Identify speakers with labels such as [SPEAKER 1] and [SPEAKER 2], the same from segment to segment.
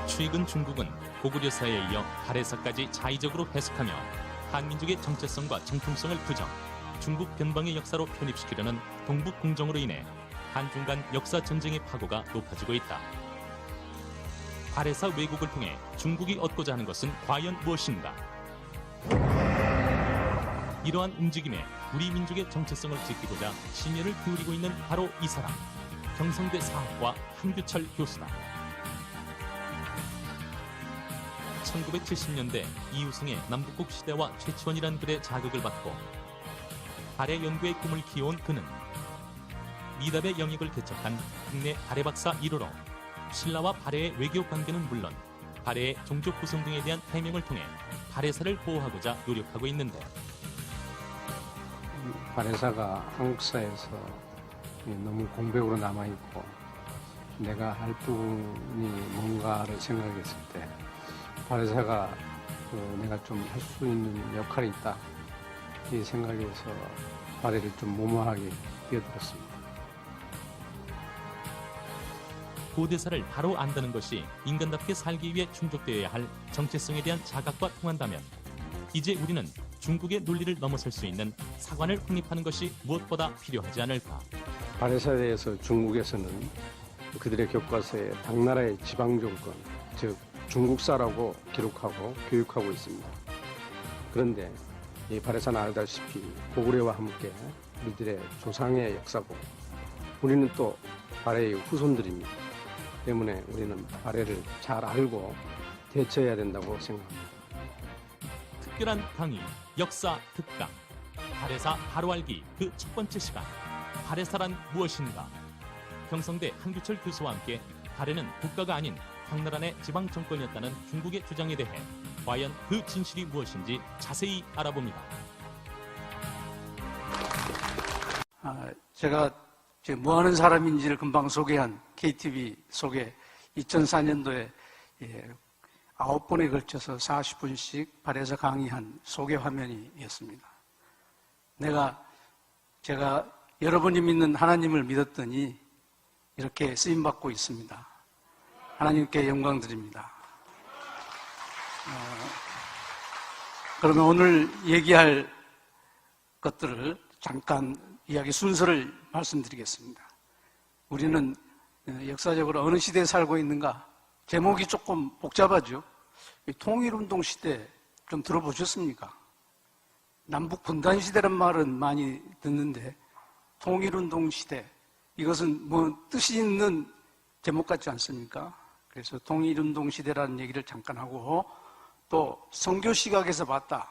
[SPEAKER 1] 최근 중국은 고구려사에 이어 발해사까지 자의적으로 해석하며 한민족의 정체성과 정통성을 부정, 중국 변방의 역사로 편입시키려는 동북공정으로 인해 한중 간 역사 전쟁의 파고가 높아지고 있다. 발해사 왜곡을 통해 중국이 얻고자 하는 것은 과연 무엇인가? 이러한 움직임에 우리 민족의 정체성을 지키고자 심혈을 기울이고 있는 바로 이 사람, 경성대 사학과 한규철 교수다. 1970년대 이우승의 남북국 시대와 최치원이란 글의 자극을 받고 발해 연구의 꿈을 키워온 그는 미답의 영역을 개척한 국내 발해 박사 1호로 신라와 발해의 외교 관계는 물론 발해의 종족 구성 등에 대한 해명을 통해 발해사를 보호하고자 노력하고 있는데,
[SPEAKER 2] 발해사가 한국사에서 너무 공백으로 남아있고 내가 할 부분이 뭔가를 생각했을 때 발해사가 내가 좀 할 수 있는 역할이 있다, 이 생각에서 발해를 좀 무모하게 뛰어들었습니다.
[SPEAKER 1] 고대사를 바로 안다는 것이 인간답게 살기 위해 충족되어야 할 정체성에 대한 자각과 통한다면 이제 우리는 중국의 논리를 넘어설 수 있는 사관을 확립하는 것이 무엇보다 필요하지 않을까.
[SPEAKER 2] 발해사에 대해서 중국에서는 그들의 교과서에 당나라의 지방정권, 즉 중국사라고 기록하고 교육하고 있습니다. 그런데 이 발해사는 알다시피 고구려와 함께 우리들의 조상의 역사고 우리는 또 발해의 후손들입니다. 때문에 우리는 발해를 잘 알고 대처해야 된다고 생각합니다.
[SPEAKER 1] 특별한 강의, 역사 특강, 발해사 바로 알기 그 첫 번째 시간, 발해사란 무엇인가? 경성대 한규철 교수와 함께 발해는 국가가 아닌 당나라 내 지방 정권이었다는 중국의 주장에 대해 과연 그 진실이 무엇인지 자세히 알아봅니다.
[SPEAKER 3] 제가 뭐하는 사람인지를 금방 소개한 KTV 소개 2004년도에 9번에 걸쳐서 40분씩 발해사 강의한 소개 화면이었습니다. 제가 여러분이 믿는 하나님을 믿었더니 이렇게 쓰임받고 있습니다. 하나님께 영광 드립니다. 그러면 오늘 얘기할 것들을 잠깐 이야기 순서를 말씀드리겠습니다. 우리는 역사적으로 어느 시대에 살고 있는가? 제목이 조금 복잡하죠. 통일운동 시대 좀 들어보셨습니까? 남북 분단 시대란 말은 많이 듣는데 통일운동 시대, 이것은 뭐 뜻이 있는 제목 같지 않습니까? 그래서 통일운동 시대라는 얘기를 잠깐 하고, 또 선교 시각에서 봤다,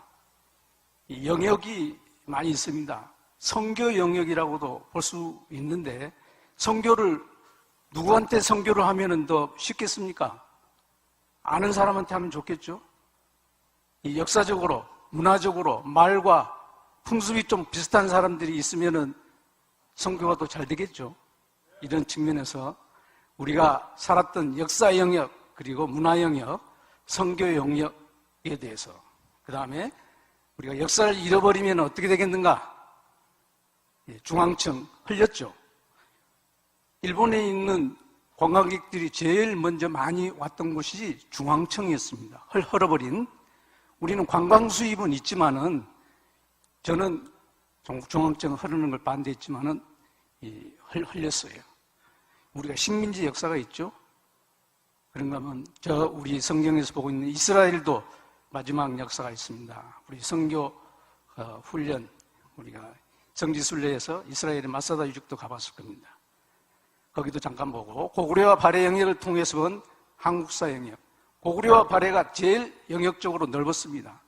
[SPEAKER 3] 이 영역이 많이 있습니다. 선교 영역이라고도 볼 수 있는데, 선교를 누구한테 선교를 하면은 더 쉽겠습니까? 아는 사람한테 하면 좋겠죠? 이 역사적으로, 문화적으로, 말과 풍습이 좀 비슷한 사람들이 있으면은 선교가 더 잘 되겠죠? 이런 측면에서 우리가 살았던 역사 영역, 그리고 문화 영역, 선교 영역에 대해서, 그 다음에 우리가 역사를 잃어버리면 어떻게 되겠는가? 중앙청 흘렸죠. 일본에 있는 관광객들이 제일 먼저 많이 왔던 곳이 중앙청이었습니다. 헐어버린. 우리는 관광 수입은 있지만은, 저는 중앙청 흐르는 걸 반대했지만은 흘렸어요. 우리가 식민지 역사가 있죠. 그런가 하면 우리 성경에서 보고 있는 이스라엘도 마지막 역사가 있습니다. 우리 선교 훈련, 우리가 성지순례에서 이스라엘의 마사다 유적도 가봤을 겁니다. 거기도 잠깐 보고, 고구려와 발해 영역을 통해서 본 한국사 영역. 고구려와 발해가 제일 영역적으로 넓었습니다.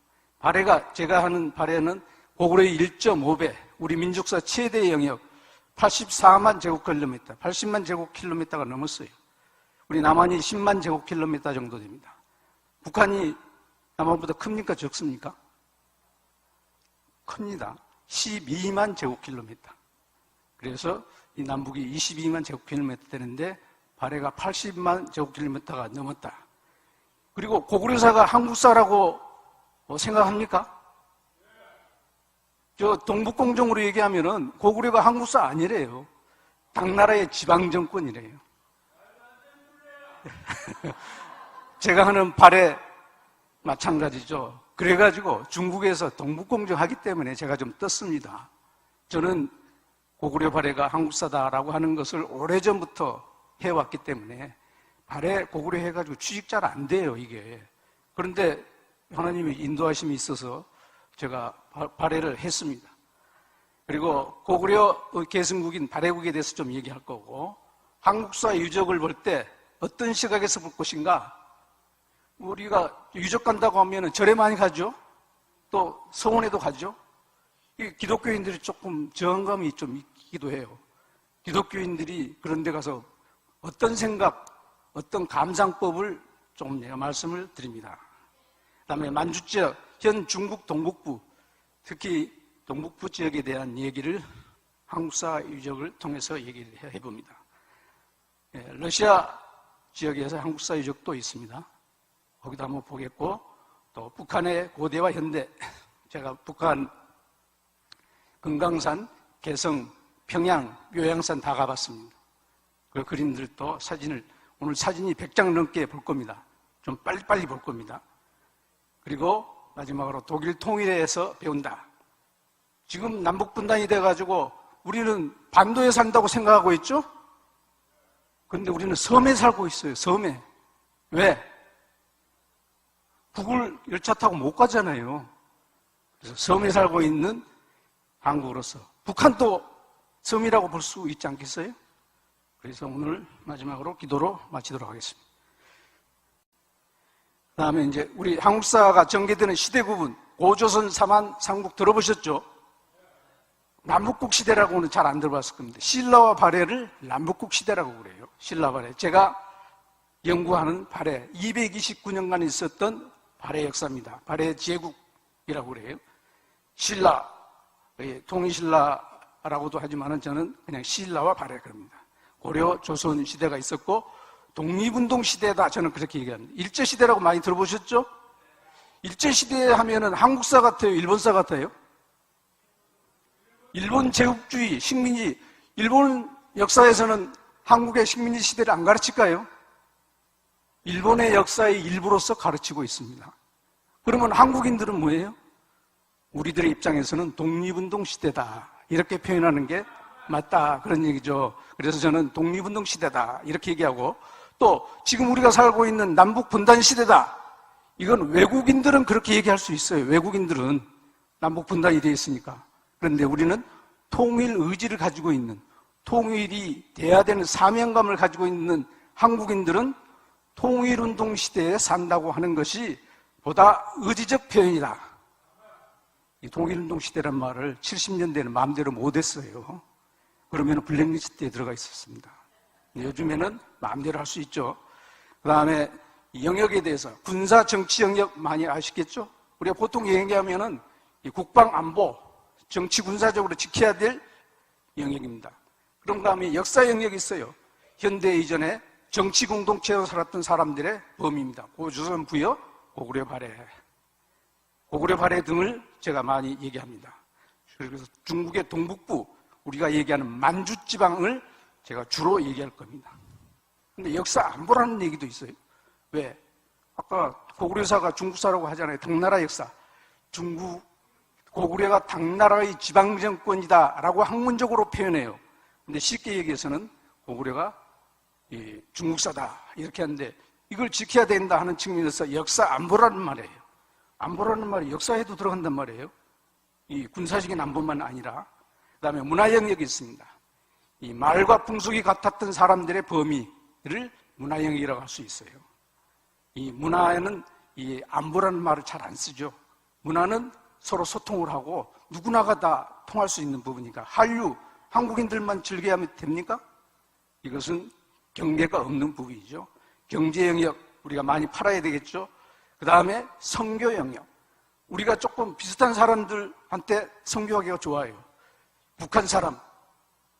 [SPEAKER 3] 제가 하는 발해는 고구려의 1.5배, 우리 민족사 최대 영역 84만 제곱킬로미터, 80만 제곱킬로미터가 넘었어요. 우리 남한이 10만 제곱킬로미터 정도 됩니다. 북한이 남한보다 큽니까? 적습니까? 큽니다. 12만 제곱킬로미터. 그래서 이 남북이 22만 제곱킬로미터 되는데 발해가 80만 제곱킬로미터가 넘었다. 그리고 고구려사가 한국사라고 생각합니까? 저 동북공정으로 얘기하면은 고구려가 한국사 아니래요. 당나라의 지방정권이래요. 제가 하는 발에 마찬가지죠. 그래가지고 중국에서 동북공정하기 때문에 제가 좀 떴습니다. 저는 고구려 발해가 한국사다라고 하는 것을 오래전부터 해왔기 때문에 발해 고구려 해가지고 취직 잘 안 돼요, 이게. 그런데 하나님의 인도하심이 있어서 제가 발해를 했습니다. 그리고 고구려 계승국인 발해국에 대해서 좀 얘기할 거고, 한국사 유적을 볼 때 어떤 시각에서 볼 것인가? 우리가 유적 간다고 하면 절에 많이 가죠? 또 성원에도 가죠? 기독교인들이 조금 저항감이 좀 있기도 해요. 기독교인들이 그런 데 가서 어떤 생각, 어떤 감상법을 좀 내가 말씀을 드립니다. 그 다음에 만주 지역, 현 중국 동북부, 특히 동북부 지역에 대한 얘기를 한국사 유적을 통해서 얘기를 해봅니다. 러시아 지역에서 한국사 유적도 있습니다. 거기도 한번 보겠고, 또 북한의 고대와 현대, 제가 북한 금강산, 개성, 평양, 묘양산 다 가봤습니다. 그 그림들도 사진을, 오늘 사진이 100장 넘게 볼 겁니다. 좀 빨리빨리 볼 겁니다. 그리고 마지막으로 독일 통일에서 배운다. 지금 남북분단이 돼가지고 우리는 반도에 산다고 생각하고 있죠? 그런데 우리는 섬에 살고 있어요, 섬에. 왜? 북을 열차 타고 못 가잖아요. 그래서 섬에 살고 있는 한국으로서 북한도 섬이라고 볼 수 있지 않겠어요? 그래서 오늘 마지막으로 기도로 마치도록 하겠습니다. 그 다음에 이제 우리 한국사가 전개되는 시대 구분, 고조선, 삼한, 삼국 들어보셨죠? 남북국 시대라고는 잘 안 들어봤을 겁니다. 신라와 발해를 남북국 시대라고 그래요. 신라 발해. 제가 연구하는 발해, 229년간 있었던 발해 역사입니다. 발해 제국이라고 그래요. 신라, 통일신라라고도 하지만 저는 그냥 신라와 발해 그럽니다. 고려, 조선 시대가 있었고 독립운동 시대다, 저는 그렇게 얘기합니다. 일제시대라고 많이 들어보셨죠? 일제시대 하면은 한국사 같아요, 일본사 같아요? 일본 제국주의, 식민지, 일본 역사에서는 한국의 식민지 시대를 안 가르칠까요? 일본의 역사의 일부로서 가르치고 있습니다. 그러면 한국인들은 뭐예요? 우리들의 입장에서는 독립운동 시대다, 이렇게 표현하는 게 맞다, 그런 얘기죠. 그래서 저는 독립운동 시대다, 이렇게 얘기하고, 또 지금 우리가 살고 있는 남북 분단 시대다, 이건 외국인들은 그렇게 얘기할 수 있어요. 외국인들은 남북 분단이 되어 있으니까. 그런데 우리는 통일 의지를 가지고 있는, 통일이 돼야 되는 사명감을 가지고 있는 한국인들은 통일운동 시대에 산다고 하는 것이 보다 의지적 표현이다. 이 통일운동 시대란 말을 70년대에는 마음대로 못했어요. 그러면 블랙리스트에 들어가 있었습니다. 요즘에는 마음대로 할 수 있죠. 그 다음에 영역에 대해서 군사 정치 영역 많이 아시겠죠? 우리가 보통 얘기하면은 국방 안보, 정치 군사적으로 지켜야 될 영역입니다. 그런 다음에 역사 영역이 있어요. 현대 이전에 정치 공동체로 살았던 사람들의 범위입니다. 고조선 부여, 고구려 발해. 고구려 발해 등을 제가 많이 얘기합니다. 그래서 중국의 동북부, 우리가 얘기하는 만주 지방을 제가 주로 얘기할 겁니다. 근데 역사 안보라는 얘기도 있어요. 왜? 아까 고구려사가 중국사라고 하잖아요. 당나라 역사. 고구려가 당나라의 지방정권이다라고 학문적으로 표현해요. 근데 쉽게 얘기해서는 고구려가 중국사다, 이렇게 하는데 이걸 지켜야 된다 하는 측면에서 역사 안보라는 말이에요. 안보라는 말이 역사에도 들어간단 말이에요. 이 군사적인 안보만 아니라. 그 다음에 문화 영역이 있습니다. 이 말과 풍속이 같았던 사람들의 범위를 문화 영역이라고 할 수 있어요. 이 문화에는 이 안보라는 말을 잘 안 쓰죠. 문화는 서로 소통을 하고 누구나가 다 통할 수 있는 부분이니까. 한류, 한국인들만 즐겨야 하면 됩니까? 이것은 경계가 없는 부분이죠. 경제 영역, 우리가 많이 팔아야 되겠죠. 그 다음에 선교 영역. 우리가 조금 비슷한 사람들한테 선교하기가 좋아요. 북한 사람,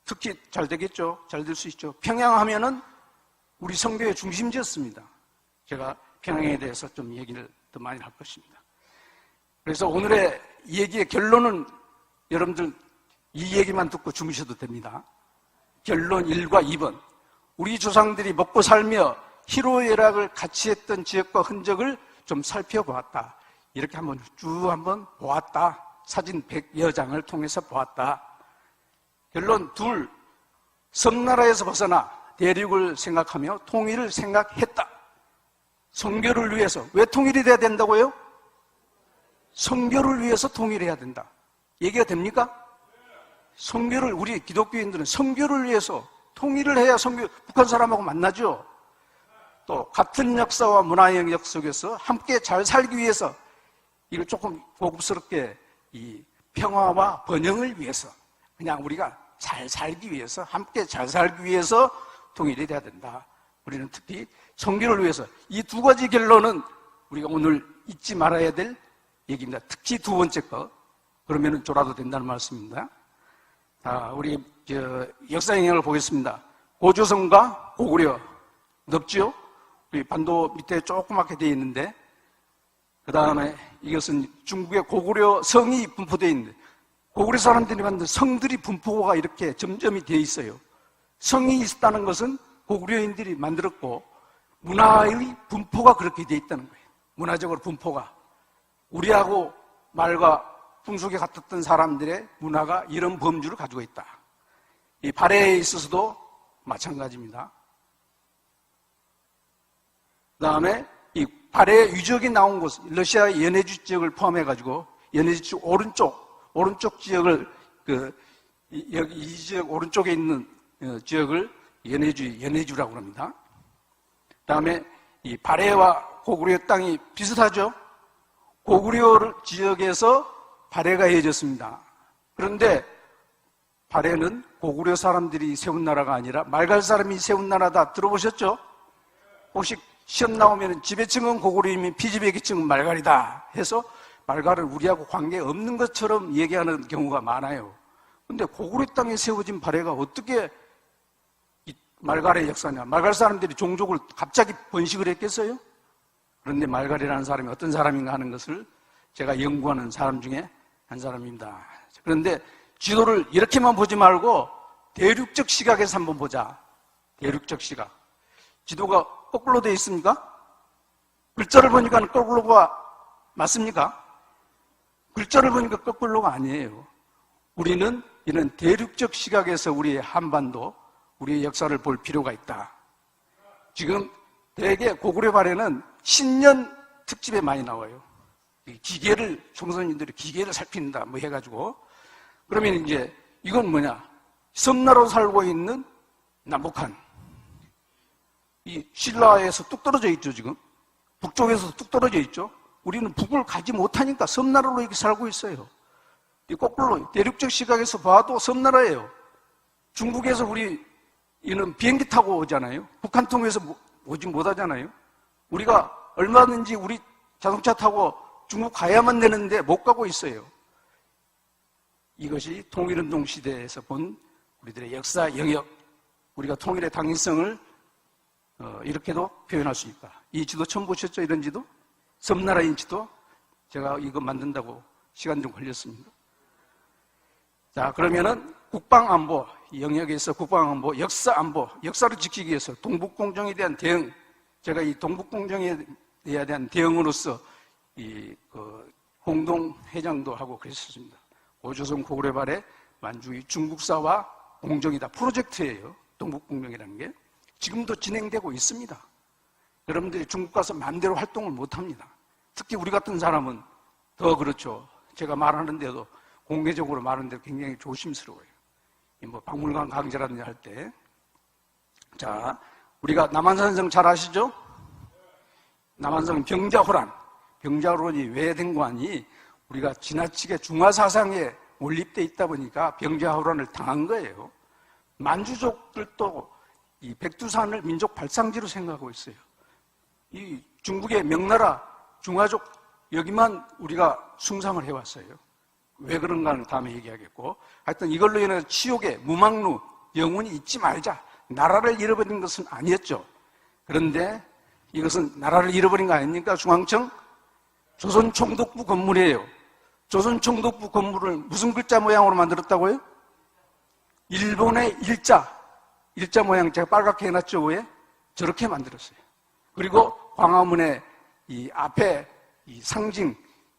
[SPEAKER 3] 특히 잘 되겠죠. 잘 될 수 있죠. 평양 하면은 우리 선교의 중심지였습니다. 제가 평양에 대해서 좀 얘기를 더 많이 할 것입니다. 그래서 오늘의 얘기의 결론은 여러분들 이 얘기만 듣고 주무셔도 됩니다. 결론 1과 2번. 우리 조상들이 먹고 살며 희로애락을 같이 했던 지역과 흔적을 좀 살펴보았다. 이렇게 한번 보았다. 사진 100여 장을 통해서 보았다. 결론 둘, 섬나라에서 벗어나 대륙을 생각하며 통일을 생각했다. 선교를 위해서. 왜 통일이 돼야 된다고요? 선교를 위해서 통일해야 된다. 얘기가 됩니까? 선교를, 우리 기독교인들은 선교를 위해서 통일을 해야 북한 사람하고 만나죠. 또 같은 역사와 문화 영역 속에서 함께 잘 살기 위해서, 이걸 조금 고급스럽게 이 평화와 번영을 위해서, 그냥 우리가 잘 살기 위해서, 함께 잘 살기 위해서 통일이 돼야 된다. 우리는 특히 선교를 위해서. 이 두 가지 결론은 우리가 오늘 잊지 말아야 될 얘기입니다. 특히 두 번째 거. 그러면은 졸아도 된다는 말씀입니다. 우리 역사 영역을 보겠습니다. 고조선과 고구려 넓지요? 우리 반도 밑에 조그맣게 되어 있는데, 그 다음에 이것은 중국의 고구려 성이 분포되어 있는데, 고구려 사람들이 만든 성들이 분포가 이렇게 점점이 되어 있어요. 성이 있었다는 것은 고구려인들이 만들었고, 문화의 분포가 그렇게 되어 있다는 거예요. 문화적으로 분포가. 우리하고 말과 풍속이 같았던 사람들의 문화가 이런 범주를 가지고 있다. 이 발해에 있어서도 마찬가지입니다. 그 다음에 이 발해 유적이 나온 곳, 러시아의 연해주 지역을 포함해가지고, 연해주 지역 오른쪽 지역을, 여기 이 지역 오른쪽에 있는 지역을 연해주라고 합니다. 그 다음에 이 발해와 고구려 땅이 비슷하죠? 고구려 지역에서 발해가 이어졌습니다. 그런데 발해는 고구려 사람들이 세운 나라가 아니라 말갈 사람이 세운 나라다. 들어보셨죠? 혹시 시험 나오면 지배층은 고구려이면 피지배계층은 말갈이다 해서 말갈은 우리하고 관계없는 것처럼 얘기하는 경우가 많아요. 근데 고구려 땅에 세워진 발해가 어떻게 이 말갈의 역사냐? 말갈 사람들이 종족을 갑자기 번식을 했겠어요? 그런데 말갈이라는 사람이 어떤 사람인가 하는 것을 제가 연구하는 사람 중에 한 사람입니다. 그런데 지도를 이렇게만 보지 말고 대륙적 시각에서 한번 보자. 대륙적 시각. 지도가 거꾸로 되어 있습니까? 글자를 보니까 거꾸로가 맞습니까? 글자를 보니까 거꾸로가 아니에요. 우리는 이런 대륙적 시각에서 우리의 한반도, 우리의 역사를 볼 필요가 있다. 지금 대개 고구려 발해는 신년 특집에 많이 나와요. 기계를, 총선인들이 기계를 살핀다 뭐 해가지고. 그러면 이제 이건 뭐냐? 섬나라로 살고 있는 남북한. 이 신라에서 뚝 떨어져 있죠, 지금. 북쪽에서 뚝 떨어져 있죠. 우리는 북을 가지 못하니까 섬나라로 이렇게 살고 있어요. 이 거꾸로 대륙적 시각에서 봐도 섬나라예요. 중국에서 이는 비행기 타고 오잖아요. 북한 통해서 오지 못하잖아요. 우리가 얼마든지 우리 자동차 타고 중국 가야만 되는데 못 가고 있어요. 이것이 통일운동 시대에서 본 우리들의 역사 영역, 우리가 통일의 당위성을 이렇게도 표현할 수 있다. 이 지도 처음 보셨죠? 이런 지도? 섬나라인 지도? 제가 이거 만든다고 시간 좀 걸렸습니다. 자, 그러면은 국방안보 영역에서 국방안보, 역사안보, 역사를 지키기 위해서 동북공정에 대한 대응, 제가 이 동북공정에 대한 대응으로서 공동회장도 하고 그랬었습니다. 고조선 고구려 발해 만주의 중국사와 공정이다. 프로젝트예요. 동북공정이라는 게. 지금도 진행되고 있습니다. 여러분들이 중국 가서 마음대로 활동을 못합니다. 특히 우리 같은 사람은 더 그렇죠. 제가 말하는데도 공개적으로 말하는데 굉장히 조심스러워요. 뭐 박물관 강좌라든지 할 때. 자, 우리가 남한산성 잘 아시죠? 남한산성 병자호란. 병자호란이 왜 된 거 아니? 우리가 지나치게 중화사상에 몰입돼 있다 보니까 병자호란을 당한 거예요. 만주족들도 이 백두산을 민족 발상지로 생각하고 있어요. 이 중국의 명나라, 중화족, 여기만 우리가 숭상을 해왔어요. 왜 그런가는 다음에 얘기하겠고. 하여튼 이걸로 인해서 치욕의 무망루, 영원히 잊지 말자. 나라를 잃어버린 것은 아니었죠. 그런데 이것은 나라를 잃어버린 거 아닙니까? 중앙청? 조선총독부 건물이에요. 조선총독부 건물을 무슨 글자 모양으로 만들었다고요? 일본의 일자 모양 제가 빨갛게 해놨죠, 왜? 저렇게 만들었어요. 그리고 광화문의 이 앞에 이 상징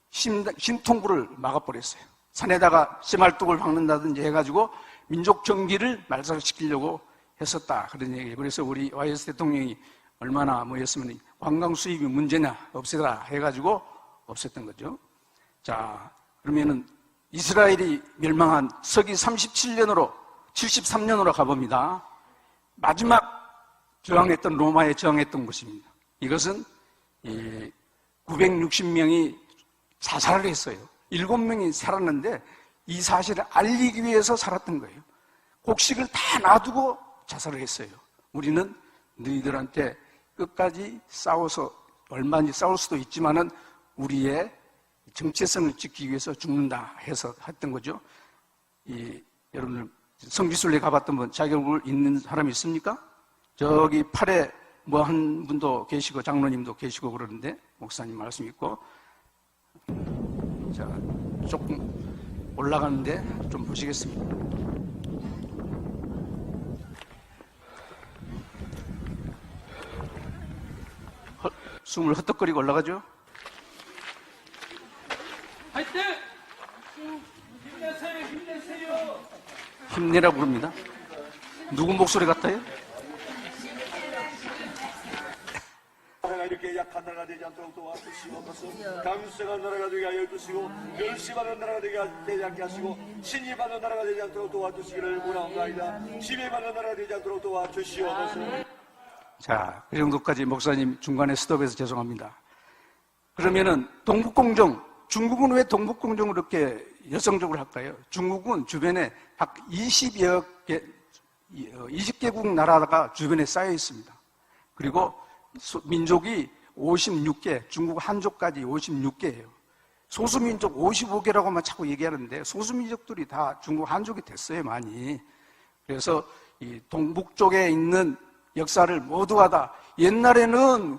[SPEAKER 3] 신통구를 막아버렸어요. 산에다가 씨말뚝을 박는다든지 해가지고 민족 경기를 말살시키려고 했었다. 그런 얘기예요. 그래서 우리 YS 대통령이 얼마나 뭐였으면 관광 수입이 문제냐 없애라 해가지고 없앴던 거죠. 자, 그러면은 이스라엘이 멸망한 서기 37년으로 73년으로 가봅니다. 마지막 저항했던 로마에 저항했던 곳입니다. 이것은 960명이 자살을 했어요. 7명이 살았는데 이 사실을 알리기 위해서 살았던 거예요. 곡식을 다 놔두고 자살을 했어요. 우리는 너희들한테 끝까지 싸워서 얼마든지 싸울 수도 있지만은 우리의 정체성을 지키기 위해서 죽는다 해서 했던 거죠. 여러분들 성지순례 가봤던 분 자격을 있는 사람이 있습니까? 저기 팔에 뭐 한 분도 계시고 장로님도 계시고 그러는데 목사님 말씀 있고 자 조금 올라가는데 좀 보시겠습니다. 숨을 헛떡거리고 올라가죠.
[SPEAKER 4] 화이팅! 힘내세요, 힘내세요.
[SPEAKER 3] 힘내라고 부릅니다. 누구 목소리 같아요?
[SPEAKER 5] 나라가 이렇게 약한 나라가 되지 않도록 도와주시옵소서. 강세한 나라가 되게 하여 주시고 멸시받는 나라가 되지 않게 하시고 신임받는 나라가 되지 않도록 도와주시기를 원하옵나이다. 지배받는 나라가 되지 않도록 도와주시옵소서.
[SPEAKER 3] 자, 그 정도까지 목사님 중간에 스톱해서 죄송합니다. 그러면은 동북공정, 중국은 왜 동북공정을 이렇게 여성적으로 할까요? 중국은 주변에 약 20개국 나라가 주변에 쌓여 있습니다. 그리고 민족이 56개, 중국 한족까지 56개예요. 소수민족 55개라고만 자꾸 얘기하는데 소수민족들이 다 중국 한족이 됐어요, 많이. 그래서 이 동북쪽에 있는 역사를 모두가 다 옛날에는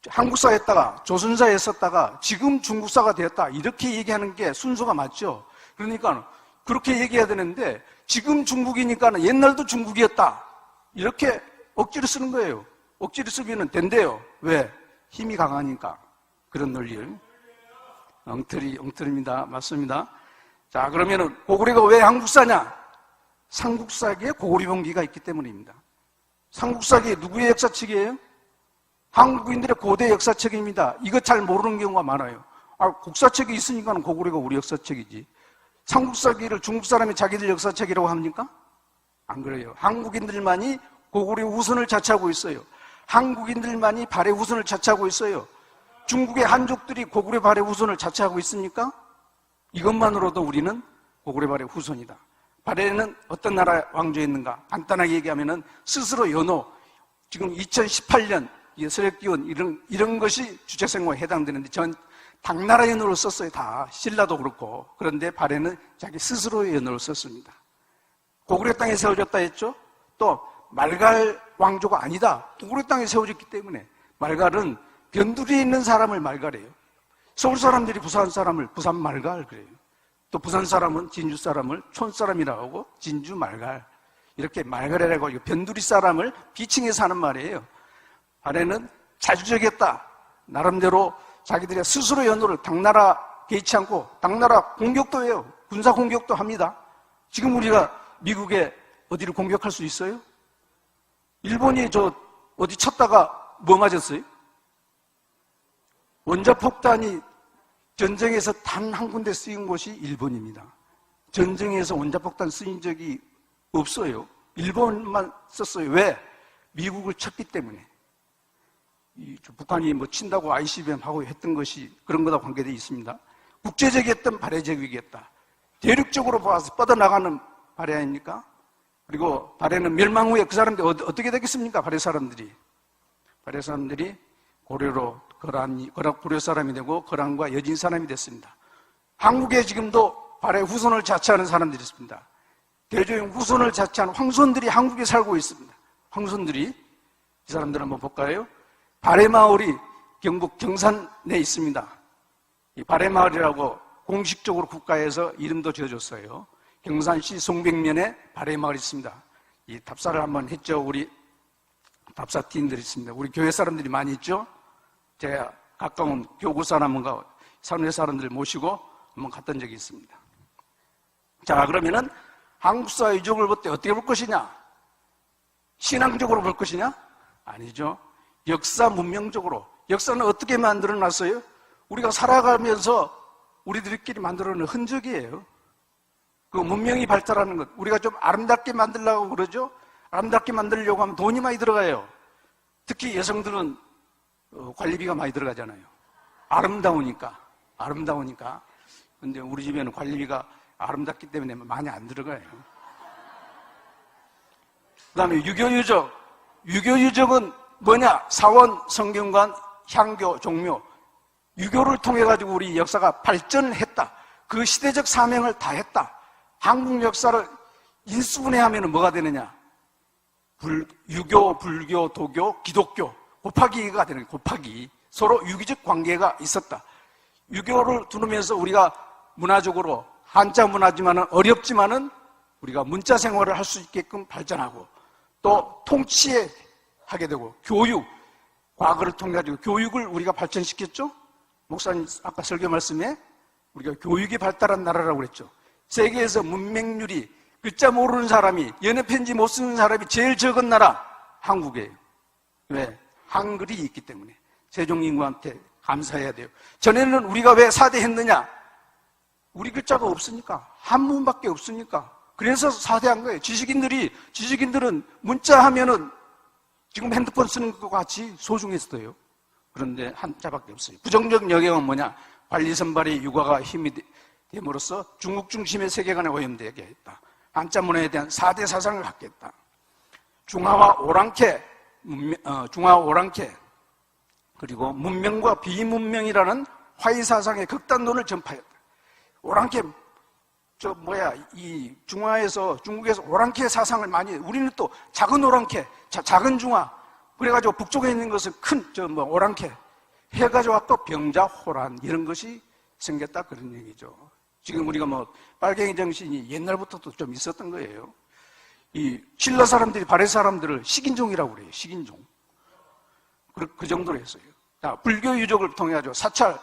[SPEAKER 3] 한국사였다가 조선사였었다가 지금 중국사가 되었다 이렇게 얘기하는 게 순서가 맞죠. 그러니까 그렇게 얘기해야 되는데 지금 중국이니까 옛날도 중국이었다 이렇게 억지로 쓰는 거예요. 억지로 쓰면 된대요. 왜? 힘이 강하니까. 그런 논리를 엉터리입니다. 맞습니다. 자, 그러면은 고구려가 왜 한국사냐? 삼국사기에 고구려병기가 있기 때문입니다. 삼국사기 누구의 역사책이에요? 한국인들의 고대 역사책입니다. 이거 잘 모르는 경우가 많아요. 국사책이 있으니까 고구려가 우리 역사책이지. 삼국사기를 중국 사람이 자기들 역사책이라고 합니까? 안 그래요. 한국인들만이 고구려 후손을 자처하고 있어요. 한국인들만이 발해 후손을 자처하고 있어요. 중국의 한족들이 고구려 발해 후손을 자처하고 있습니까? 이것만으로도 우리는 고구려 발해 후손이다. 발해는 어떤 나라 왕조였는가? 간단하게 얘기하면은 스스로 연호, 지금 2018년 서력기원 이런 것이 주체성어에 해당되는데 전 당나라 연호를 썼어요. 다 신라도 그렇고. 그런데 발해는 자기 스스로의 연호를 썼습니다. 고구려 땅에 세워졌다 했죠. 또 말갈 왕조가 아니다. 고구려 땅에 세워졌기 때문에 말갈은 변두리에 있는 사람을 말갈이에요. 서울 사람들이 부산 사람을 부산 말갈 그래요. 또 부산 사람은 진주 사람을 촌사람이라고 하고 진주 말갈 이렇게 말갈이라고 하고 변두리 사람을 비칭해서 하는 말이에요. 발해는 자주적이었다. 나름대로 자기들의 스스로 연호를 당나라 개의치 않고 당나라 공격도 해요. 군사 공격도 합니다. 지금 우리가 미국에 어디를 공격할 수 있어요? 일본이 어디 쳤다가 뭐 맞았어요? 원자폭탄이 전쟁에서 단 한 군데 쓰인 곳이 일본입니다. 전쟁에서 원자폭탄 쓰인 적이 없어요. 일본만 썼어요. 왜? 미국을 쳤기 때문에. 북한이 뭐 친다고 ICBM 하고 했던 것이 그런 거다 관계되어 있습니다. 국제적이었던 발해적이겠다. 대륙적으로 봐서 뻗어나가는 발해 아닙니까? 그리고 발해는 멸망 후에 그 사람들이 어떻게 되겠습니까? 발해 사람들이. 발해 사람들이 고려로 고려 사람이 되고 거란과 여진 사람이 됐습니다. 한국에 지금도 발해 후손을 자처하는 사람들이 있습니다. 대조영 후손을 자처하는 황손들이 한국에 살고 있습니다. 황손들이 이 사람들 한번 볼까요? 발해마을이 경북 경산에 있습니다. 이 발해마을이라고 공식적으로 국가에서 이름도 지어줬어요. 경산시 송백면에 발해마을이 있습니다. 이 답사를 한번 했죠. 우리 답사팀들이 있습니다. 우리 교회 사람들이 많이 있죠? 제가 가까운 교구 사람과 산회 사람들 모시고 한번 갔던 적이 있습니다. 자, 그러면은 한국 사회 유적을 볼 때 어떻게 볼 것이냐? 신앙적으로 볼 것이냐? 아니죠. 역사 문명적으로. 역사는 어떻게 만들어놨어요? 우리가 살아가면서 우리들끼리 만들어놓은 흔적이에요. 그 문명이 발달하는 것. 우리가 좀 아름답게 만들려고 그러죠? 아름답게 만들려고 하면 돈이 많이 들어가요. 특히 여성들은 관리비가 많이 들어가잖아요. 아름다우니까. 근데 우리 집에는 관리비가 아름답기 때문에 많이 안 들어가요. 그 다음에 유교유적. 유교유적은 뭐냐? 사원, 성균관, 향교, 종묘. 유교를 통해 가지고 우리 역사가 발전했다. 그 시대적 사명을 다했다. 한국 역사를 인수분해하면 뭐가 되느냐? 유교, 불교, 도교, 기독교 곱하기 2가 되는 거예요. 곱하기. 서로 유기적 관계가 있었다. 유교를 두르면서 우리가 문화적으로 한자 문화지만은 어렵지만은 우리가 문자 생활을 할 수 있게끔 발전하고 또 통치에 하게 되고 교육, 과거를 통해 가지고 교육을 우리가 발전시켰죠. 목사님 아까 설교 말씀에 우리가 교육이 발달한 나라라고 그랬죠. 세계에서 문맹률이 글자 모르는 사람이, 연애편지 못 쓰는 사람이 제일 적은 나라 한국이에요. 왜? 한글이 있기 때문에. 세종인구한테 감사해야 돼요. 전에는 우리가 왜 사대했느냐? 우리 글자가 없으니까, 한문밖에 없으니까. 그래서 사대한 거예요. 지식인들은 문자 하면은 지금 핸드폰 쓰는 것과 같이 소중했어요. 그런데 한자밖에 없어요. 부정적 영향은 뭐냐? 관리 선발의 육아가 힘이 됨으로써 중국 중심의 세계관에 오염되게 했다. 한자 문화에 대한 4대 사상을 갖게 했다. 중화와 오랑캐, 그리고 문명과 비문명이라는 화이 사상의 극단론을 전파했다. 오랑캐, 이 중국에서 오랑캐 사상을 많이, 우리는 또 작은 오랑캐, 작은 중화, 그래가지고 북쪽에 있는 것은 큰, 오랑캐, 해가지고 아까 병자, 호란, 이런 것이 생겼다. 그런 얘기죠. 지금 우리가 빨갱이 정신이 옛날부터도 좀 있었던 거예요. 이 신라 사람들이 바레 사람들을 식인종이라고 그래요. 식인종. 그 정도로 했어요. 자, 불교 유적을 통해 가지고 사찰,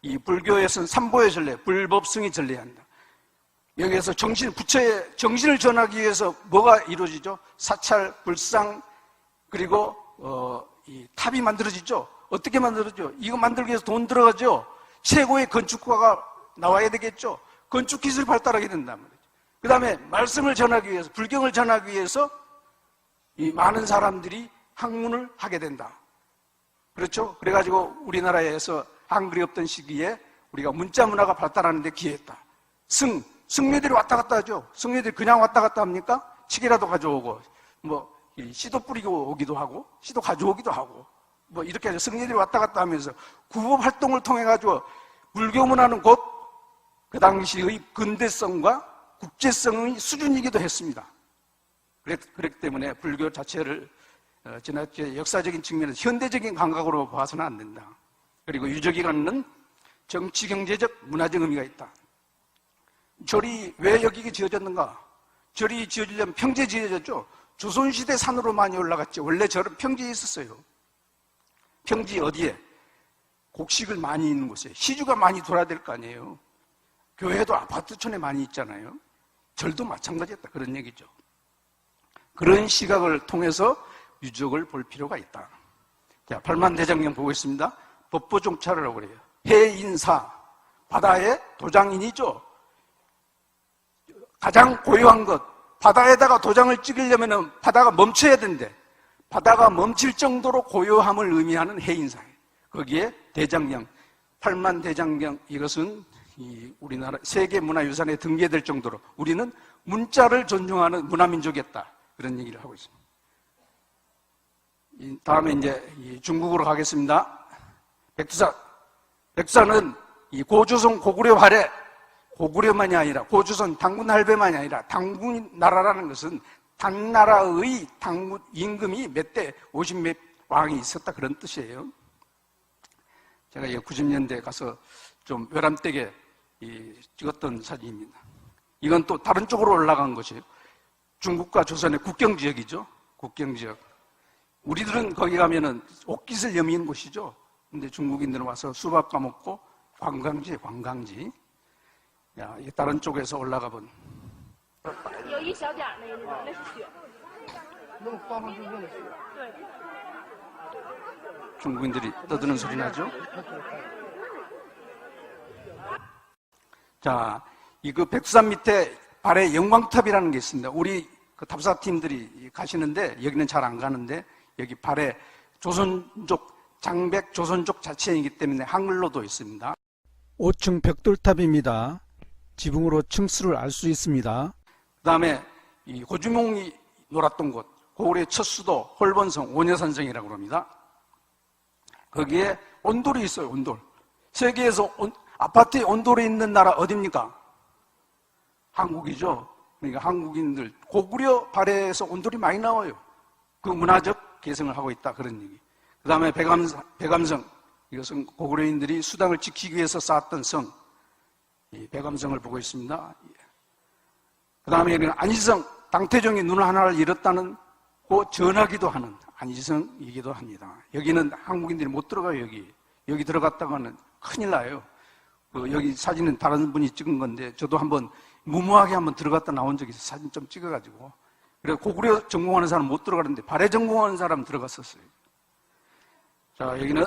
[SPEAKER 3] 이 불교에서는 삼보의 전례, 불법승이 전례한다. 여기에서 부처의 정신을 전하기 위해서 뭐가 이루어지죠? 사찰, 불상, 그리고 이 탑이 만들어지죠. 어떻게 만들어지죠? 이거 만들기 위해서 돈 들어가죠. 최고의 건축가가 나와야 되겠죠. 건축 기술이 발달하게 된단 말이죠. 그 다음에 말씀을 전하기 위해서, 불경을 전하기 위해서 이 많은 사람들이 학문을 하게 된다. 그렇죠? 그래가지고 우리나라에서 한글이 없던 시기에 우리가 문자 문화가 발달하는 데 기여했다. 승려들이 왔다 갔다 하죠. 승려들이 그냥 왔다 갔다 합니까? 칙이라도 가져오고, 씨도 뿌리고 오기도 하고, 씨도 가져오기도 하고, 이렇게 해서 승려들이 왔다 갔다 하면서 구법 활동을 통해가지고 불교 문화는 곧 그 당시의 근대성과 국제성의 수준이기도 했습니다. 그렇기 때문에 불교 자체를 지나치게 역사적인 측면에서 현대적인 감각으로 봐서는 안 된다. 그리고 유적이 갖는 정치, 경제적, 문화적 의미가 있다. 절이 왜 여기에 지어졌는가? 절이 지어지려면 평지에 지어졌죠. 조선시대 산으로 많이 올라갔죠. 원래 절은 평지에 있었어요. 평지 어디에? 곡식을 많이 있는 곳에. 시주가 많이 돌아야 될 거 아니에요. 교회도 아파트촌에 많이 있잖아요. 절도 마찬가지였다. 그런 얘기죠. 그런 시각을 통해서 유적을 볼 필요가 있다. 자, 팔만대장경 보고 있습니다. 법보종찰이라고 그래요. 해인사, 바다의 도장인이죠. 가장 고유한 것, 바다에다가 도장을 찍으려면 바다가 멈춰야 된대. 바다가 멈출 정도로 고요함을 의미하는 해인사예요. 거기에 대장경, 팔만대장경, 이것은 우리나라 세계문화유산에 등재될 정도로 우리는 문자를 존중하는 문화민족이었다. 그런 얘기를 하고 있습니다. 다음에 이제 중국으로 가겠습니다. 백두산. 백두산은 이 고조선 고구려 발해, 고구려만이 아니라 고조선 당군 할배만이 아니라 당군 나라라는 것은 당나라의 당군 임금이 몇 대 50몇 왕이 있었다. 그런 뜻이에요. 제가 90년대에 가서 좀 외람되게 찍었던 사진입니다. 이건 또 다른 쪽으로 올라간 것이에요. 중국과 조선의 국경지역이죠. 국경지역. 우리들은 거기 가면은 옷깃을 여미는 곳이죠. 근데 중국인들은 와서 수박 까먹고 관광지에 관광지. 야, 이 다른 쪽에서 올라가 본.
[SPEAKER 6] 有一小点儿那个那是雪。对。
[SPEAKER 3] 중국인들이 떠드는 소리 나죠? 자, 이 그 백두산 밑에 발에 영광탑이라는 게 있습니다. 우리 그 탑사팀들이 가시는데 여기는 잘 안 가는데 여기 발에 조선족, 장백 조선족 자체이기 때문에 한글로도 있습니다.
[SPEAKER 7] 5층 벽돌탑입니다. 지붕으로 층수를 알 수 있습니다.
[SPEAKER 3] 그 다음에 이 고주몽이 놀았던 곳, 고구려의 첫 수도 홀본성, 원효산성이라고 합니다. 거기에 온돌이 있어요, 온돌. 세계에서 아파트에 온돌이 있는 나라 어디입니까? 한국이죠. 그러니까 한국인들, 고구려 발해에서 온돌이 많이 나와요. 그 문화적 개성을 하고 있다, 그런 얘기. 그 다음에 백암성. 이것은 고구려인들이 수당을 지키기 위해서 쌓았던 성. 이 백암성을 보고 있습니다. 그 다음에 여기는 안희성, 당태종이 눈 하나를 잃었다는 그 전하기도 하는 안희성이기도 합니다. 여기는 한국인들이 못 들어가요, 여기. 여기 들어갔다가는 큰일 나요. 여기 사진은 다른 분이 찍은 건데, 저도 한번 무모하게 한번 들어갔다 나온 적이 있어요. 사진 좀 찍어가지고. 그래서 고구려 전공하는 사람 못 들어가는데, 발해 전공하는 사람 들어갔었어요. 자, 여기는,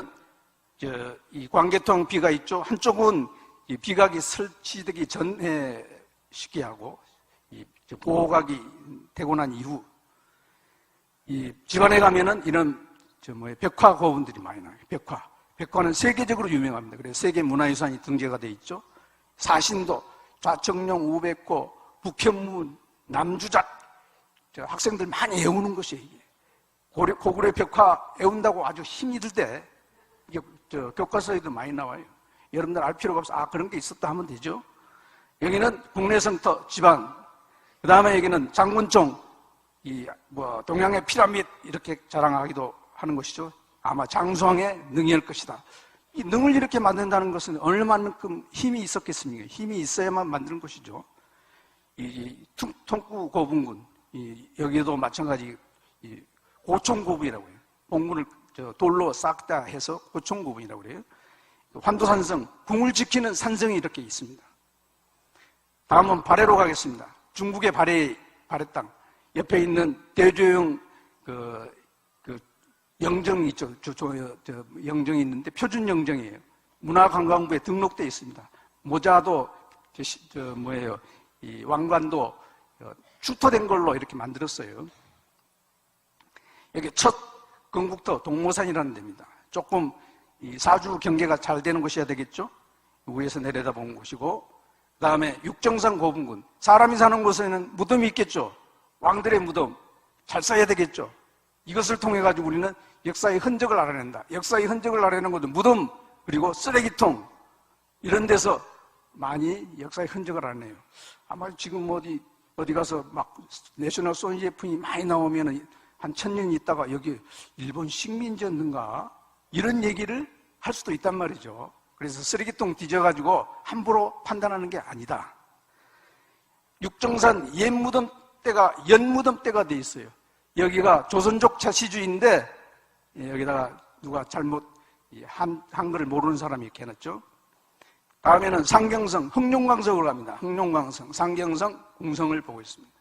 [SPEAKER 3] 이 광개통 비가 있죠. 한쪽은 이 비각이 설치되기 전에 시기하고, 이 보호각이 되고 난 이후, 이 집안에 가면은 이런 벽화 고분들이 많이 나와요. 벽화는 세계적으로 유명합니다. 그래서 세계 문화유산이 등재가 돼 있죠. 사신도, 좌청룡, 우백호, 북현무, 남주작, 학생들 많이 외우는 것이에요. 이게. 고구려 벽화 외운다고 아주 힘이 들 때 교과서에도 많이 나와요. 여러분들 알 필요가 없어. 그런 게 있었다 하면 되죠. 여기는 국내성터 지방, 그 다음에 여기는 장군총, 동양의 피라밋 이렇게 자랑하기도 하는 것이죠. 아마 장수왕의 능이일 것이다. 이 능을 이렇게 만든다는 것은 얼마만큼 힘이 있었겠습니까? 힘이 있어야만 만드는 것이죠. 이 통구 고분군, 여기도 마찬가지 고총고분이라고 해요. 봉군을 돌로 쌓다 해서 고총고분이라고 그래요. 환도산성, 궁을 지키는 산성이 이렇게 있습니다. 다음은 발해로 가겠습니다. 중국의 발해 땅. 옆에 있는 대조영 영정이 있죠. 영정이 있는데 표준 영정이에요. 문화관광부에 등록되어 있습니다. 모자도 이 왕관도 추토된 걸로 이렇게 만들었어요. 여기 첫 건국터 동모산이라는 데입니다. 조금 이 사주 경계가 잘 되는 곳이어야 되겠죠. 위에서 내려다보는 곳이고, 그 다음에 육정산 고분군. 사람이 사는 곳에는 무덤이 있겠죠. 왕들의 무덤 잘 써야 되겠죠. 이것을 통해 가지고 우리는 역사의 흔적을 알아낸다. 역사의 흔적을 알아내는 것도 무덤, 그리고 쓰레기통 이런 데서 많이 역사의 흔적을 알아내요. 아마 지금 어디 가서 막 내셔널 소니제품이 많이 나오면 한 1000년 있다가 여기 일본 식민지였는가 이런 얘기를 할 수도 있단 말이죠. 그래서 쓰레기통 뒤져가지고 함부로 판단하는 게 아니다. 육정산 연무덤대가 돼 있어요. 여기가 조선족 자시주인데 여기다가 누가 잘못 한글을 모르는 사람이 이렇게 해놨죠. 다음에는 상경성, 흑룡광석을 갑니다. 흑룡광석, 상경성, 궁성을 보고 있습니다.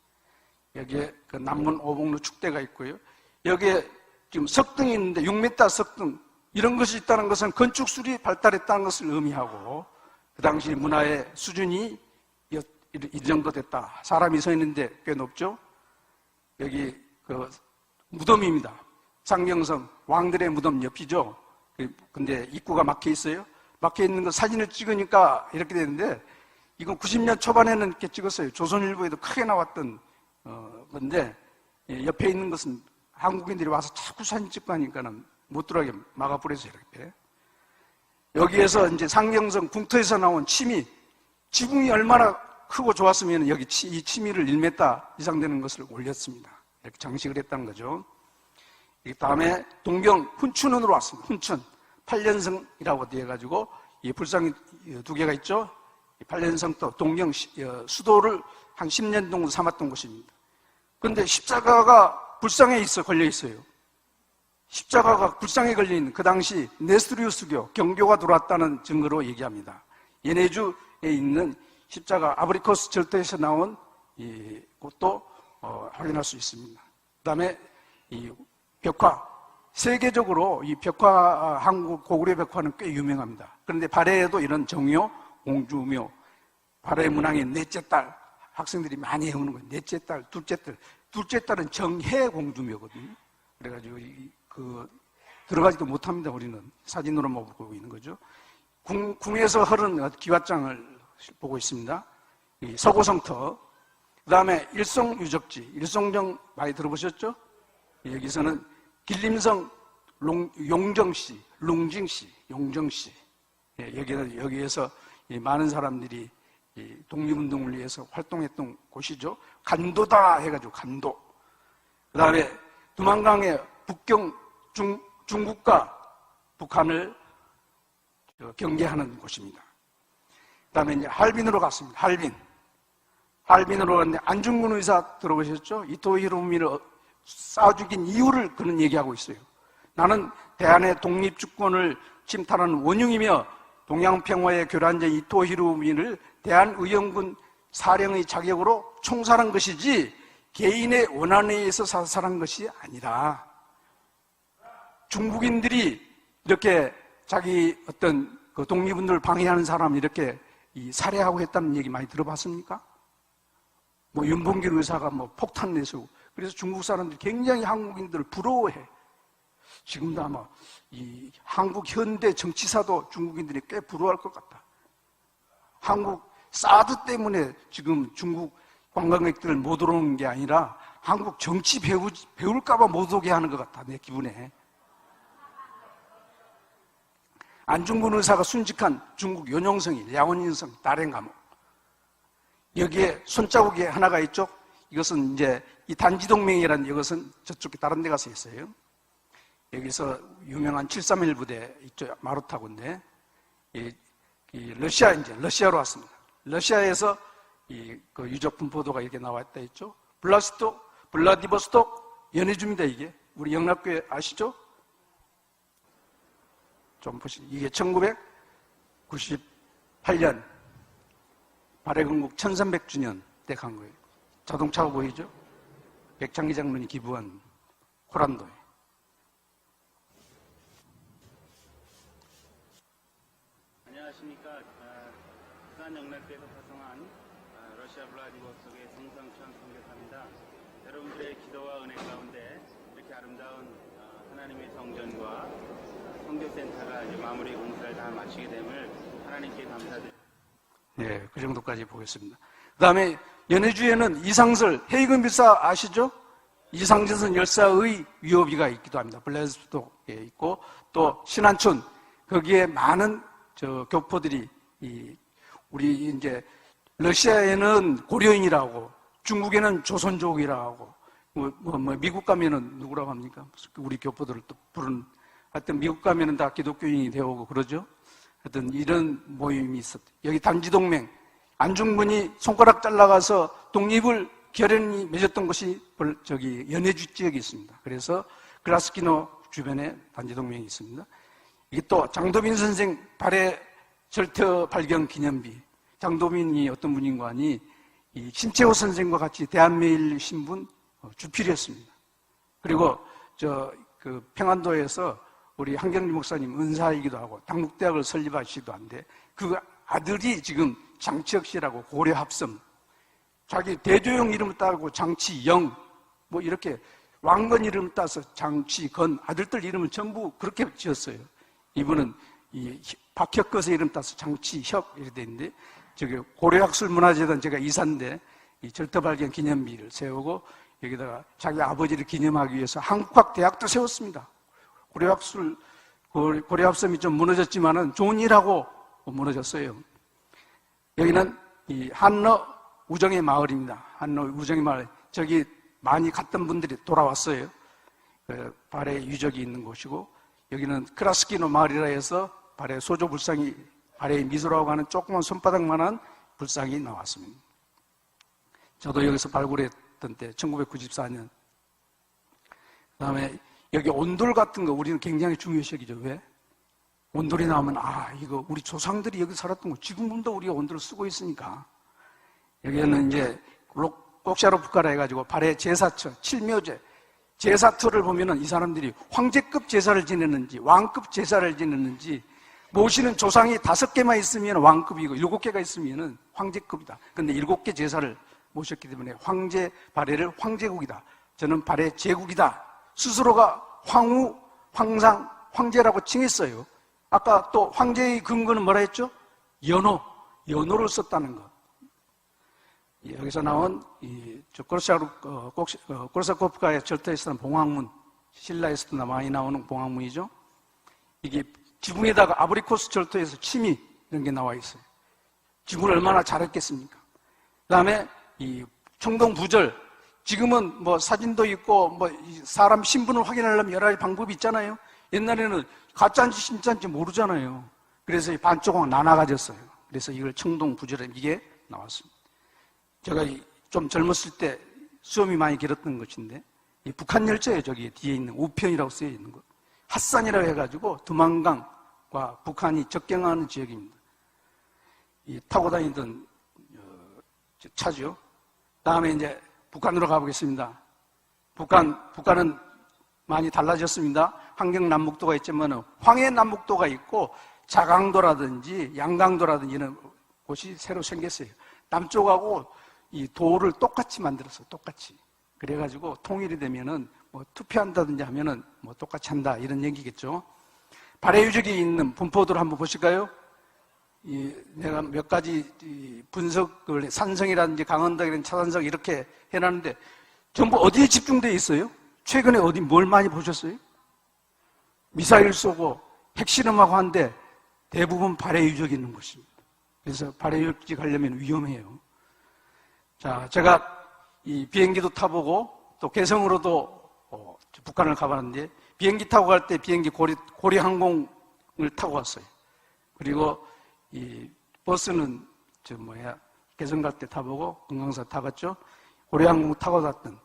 [SPEAKER 3] 여기에 그 남문 오봉로 축대가 있고요. 여기에 지금 석등이 있는데 6m 석등 이런 것이 있다는 것은 건축술이 발달했다는 것을 의미하고 그 당시 문화의 수준이 이 정도 됐다. 사람이 서 있는데 꽤 높죠. 여기 그 무덤입니다. 상경성 왕들의 무덤 옆이죠. 근데 입구가 막혀 있어요. 막혀 있는 거 사진을 찍으니까 이렇게 되는데 이건 90년 초반에는 이렇게 찍었어요. 조선일보에도 크게 나왔던 건데 옆에 있는 것은 한국인들이 와서 자꾸 사진 찍고 하니까는 못 들어가게 막아버려서 이렇게. 여기에서 이제 상경성 궁터에서 나온 치미, 지붕이 얼마나 크고 좋았으면 여기 이 치미를 1m 이상 되는 것을 올렸습니다. 이렇게 장식을 했다는 거죠. 그 다음에 동경 훈춘원으로 왔습니다. 훈춘 8년성이라고 되어가지고 이 불상이 2개가 있죠. 8년성도 동경 수도를 한 10년 정도 삼았던 곳입니다. 그런데 십자가가 불상에 걸려 있어요. 십자가가 불상에 걸린 그 당시 네스토리우스교 경교가 들어왔다는 증거로 얘기합니다. 예네주에 있는 십자가 아브리코스 절터에서 나온 것도 확인할 수 있습니다. 그 다음에 이 벽화, 세계적으로 이 벽화, 한국 고구려 벽화는 꽤 유명합니다. 그런데 발해에도 이런 정묘, 공주묘, 발해 문항의 넷째 딸, 학생들이 많이 해오는 거예요. 넷째 딸, 둘째 딸. 둘째 딸은 정해 공주묘거든요. 그래가지고 들어가지도 못합니다. 우리는 사진으로만 보고 있는 거죠. 궁에서 흐른 기왓장을 보고 있습니다. 이 서고성터, 그 다음에 일송유적지, 일송정 많이 들어보셨죠? 여기서는 길림성 용정시, 룽징시, 용정시. 여기에서 많은 사람들이 독립운동을 위해서 활동했던 곳이죠. 간도다 해가지고 간도. 그 다음에 두만강의 북경 중국과 북한을 경계하는 곳입니다. 그 다음에 이제 할빈으로 갔습니다. 할빈으로 갔는데 안중근 의사 들어보셨죠? 이토 히로부미를 쏴 죽인 이유를 그는 얘기하고 있어요. 나는 대한의 독립주권을 침탈하는 원흉이며 동양평화의 교란자 이토 히로부미를 대한의용군 사령의 자격으로 총살한 것이지 개인의 원한에 의해서 사살한 것이 아니다. 중국인들이 이렇게 자기 어떤 그 독립운동을 방해하는 사람을 이렇게 살해하고 했다는 얘기 많이 들어봤습니까? 윤봉길 의사가 폭탄 내세우고, 그래서 중국 사람들이 굉장히 한국인들을 부러워해. 지금도 아마 이 한국 현대 정치사도 중국인들이 꽤 부러워할 것 같다. 한국 사드 때문에 지금 중국 관광객들 못 오는 게 아니라 한국 정치 배울까봐 못 오게 하는 것 같아, 내 기분에. 안중근 의사가 순직한 중국 연용성이 야원인성 다롄 감옥. 여기에 손자국이 하나가 있죠. 이것은 이제 이 단지동맹이라는 이것은 저쪽에 다른 데 가서 있어요. 여기서 유명한 731 부대 있죠. 마루타고인데 러시아로 왔습니다. 러시아에서 그 유적 분포도가 이렇게 나와 있다 했죠. 블라디보스톡 연해주입니다. 이게 우리 영락교회 아시죠? 좀 보시죠. 이게 1998년 발해건국 1300주년 때 간 거예요. 자동차가 보이죠? 백창기 장군이 기부한 코란도에.
[SPEAKER 8] 안녕하십니까. 부산 영락교에서 파송한 러시아 블라디보스톡의 성상추한 선교사입니다. 여러분들의 기도와 은혜 가운데 이렇게 아름다운 하나님의 성전과 선교센터가 이제 마무리 공사를 다 마치게 됨을 하나님께 감사드립니다.
[SPEAKER 3] 네, 그 정도까지 보겠습니다. 그 다음에 연해주에는 이상설, 헤이건 빌사 아시죠? 이상전 열사의 위호비가 있기도 합니다. 블레스톡에 있고, 또 신안촌, 거기에 많은 교포들이, 우리 이제, 러시아에는 고려인이라고, 중국에는 조선족이라고, 미국 가면은 누구라고 합니까? 우리 교포들을 또 부르는, 하여튼 미국 가면은 다 기독교인이 되어오고 그러죠? 하여튼 이런 모임이 있었대요. 여기 단지동맹, 안중근이 손가락 잘라가서 독립을 결연히 맺었던 곳이 연해주 지역에 있습니다. 그래서 그라스키노 주변에 단지동맹이 있습니다. 이게 또 장도민 선생 발해 절터 발견 기념비. 장도민이 어떤 분인가 하니 이 신채호 선생과 같이 대한매일 신분 주필이었습니다. 그리고 그 평안도에서 우리 한경림 목사님 은사이기도 하고 당국대학을 설립하시기도 한데 그 아들이 지금 장치혁 씨라고 고려 합성, 자기 대조영 이름을 따고 장치영, 이렇게 왕건 이름을 따서 장치건, 아들들 이름을 전부 그렇게 지었어요. 이분은 이 박혁것의 이름 따서 장치혁 이렇게 돼 있는데, 저기 고려학술문화재단 제가 이사인데 이 절터발견 기념비를 세우고 여기다가 자기 아버지를 기념하기 위해서 한국학대학도 세웠습니다. 고려합섬이 좀 무너졌지만은 좋은 일하고 무너졌어요. 여기는 이 한러 우정의 마을입니다. 한러 우정의 마을. 저기 많이 갔던 분들이 돌아왔어요. 발해 유적이 있는 곳이고, 여기는 크라스키노 마을이라 해서 발해 소조 불상이, 발해 미소라고 하는 조그만 손바닥만한 불상이 나왔습니다. 저도 여기서 발굴했던 때 1994년. 그 다음에 여기 온돌 같은 거 우리는 굉장히 중요시 여기죠. 왜? 온돌이 나오면 이거 우리 조상들이 여기 살았던 거 지금도 우리가 온돌을 쓰고 있으니까. 여기는 이제 꼭샤로프카라 해가지고 발해 제사처, 칠묘제, 제사터를 보면은 이 사람들이 황제급 제사를 지냈는지 왕급 제사를 지냈는지, 모시는 조상이 5개만 있으면 왕급이고 7개가 있으면 황제급이다. 근데 7개 제사를 모셨기 때문에 황제 발해를 황제국이다. 저는 발해 제국이다. 스스로가 황후, 황상, 황제라고 칭했어요. 아까 또 황제의 근거는 뭐라 했죠? 연호를 썼다는 것. 여기서 나온 고르사코프카의 절터에서는 봉황문, 신라에서도 많이 나오는 봉황문이죠. 이게 지붕에다가 아브리코스 절터에서 침이 이런 게 나와 있어요. 지붕을 얼마나 잘했겠습니까? 그 다음에 이 청동부절, 지금은 뭐 사진도 있고 뭐 사람 신분을 확인하려면 여러 가지 방법이 있잖아요. 옛날에는 가짜인지 진짜인지 모르잖아요. 그래서 반조각 나눠 가졌어요. 그래서 이걸 청동부절에 이게 나왔습니다. 제가 좀 젊었을 때 수염이 많이 길었던 것인데, 이 북한 열차에 저기 뒤에 있는 우편이라고 쓰여 있는 것, 핫산이라고 해가지고 두만강과 북한이 접경하는 지역입니다. 타고 다니던 차죠. 다음에 이제 북한으로 가보겠습니다. 북한은 많이 달라졌습니다. 환경남북도가 있지만 황해남북도가 있고 자강도라든지 양강도라든지 이런 곳이 새로 생겼어요. 남쪽하고 이 도를 똑같이 만들었어요. 똑같이. 그래가지고 통일이 되면은 뭐 투표한다든지 하면은 뭐 똑같이 한다 이런 얘기겠죠. 발해 유적이 있는 분포도를 한번 보실까요? 내가 몇 가지 분석을 산성이라든지 강원도라든지 차산성 이렇게 해놨는데 전부 어디에 집중되어 있어요? 최근에 어디 뭘 많이 보셨어요? 미사일 쏘고 핵실험하고 한데 대부분 발해 유적이 있는 곳입니다. 그래서 발해 유적지 가려면 위험해요. 자, 제가 이 비행기도 타보고 또 개성으로도 북한을 가봤는데 비행기 타고 갈 때 비행기 고리항공을 타고 갔어요. 그리고 이 버스는 개성 갈 때 타보고 금강산 타봤죠. 고리항공 타고 갔던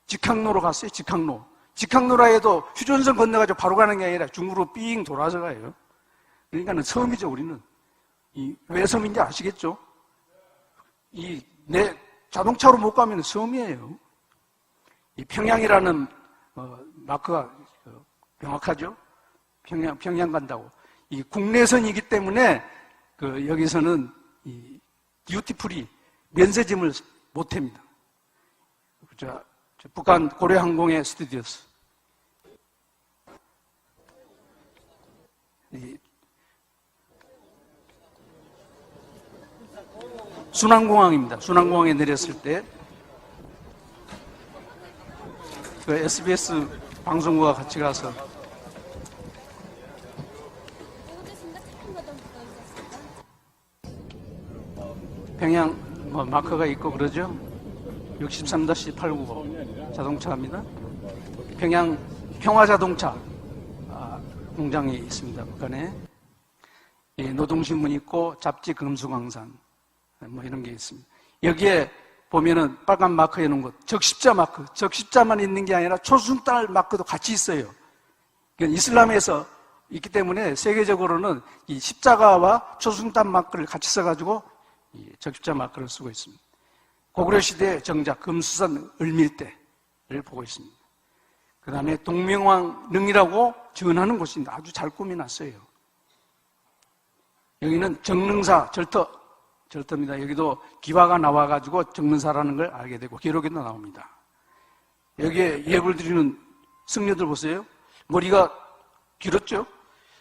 [SPEAKER 3] 직항로로 갔어요. 직항로라 해도 휴전선 건너가지고 바로 가는 게 아니라 중국으로 삥 돌아서 가요. 그러니까는 섬이죠. 우리는 왜 섬인지 아시겠죠? 내 자동차로 못 가면 섬이에요. 이 평양이라는 마크가 명확하죠. 평양 간다고. 이 국내선이기 때문에 여기서는 이 듀티프리 면세점을 못 합니다. 저 북한 고려항공의 스튜디오스. 순안공항입니다. 순안공항에 내렸을 때 SBS 방송국과 같이 가서 평양 마크가 있고 그러죠. 63-895 자동차입니다. 평양 평화자동차 공장이 있습니다. 북한에 노동신문 있고 잡지 금수강산 이런 게 있습니다. 여기에 보면은 빨간 마크 해놓은 것, 적십자 마크, 적십자만 있는 게 아니라 초승달 마크도 같이 있어요. 그러니까 이슬람에서 있기 때문에 세계적으로는 이 십자가와 초승달 마크를 같이 써가지고 이 적십자 마크를 쓰고 있습니다. 고구려시대 정작 금수산 을밀대를 보고 있습니다. 그 다음에 동명왕릉이라고 지원하는 곳인데 아주 잘 꾸며놨어요. 여기는 정릉사 절터입니다. 여기도 기와가 나와가지고 정릉사라는 걸 알게 되고 기록에도 나옵니다. 여기에 예불 드리는 승려들 보세요. 머리가 길었죠?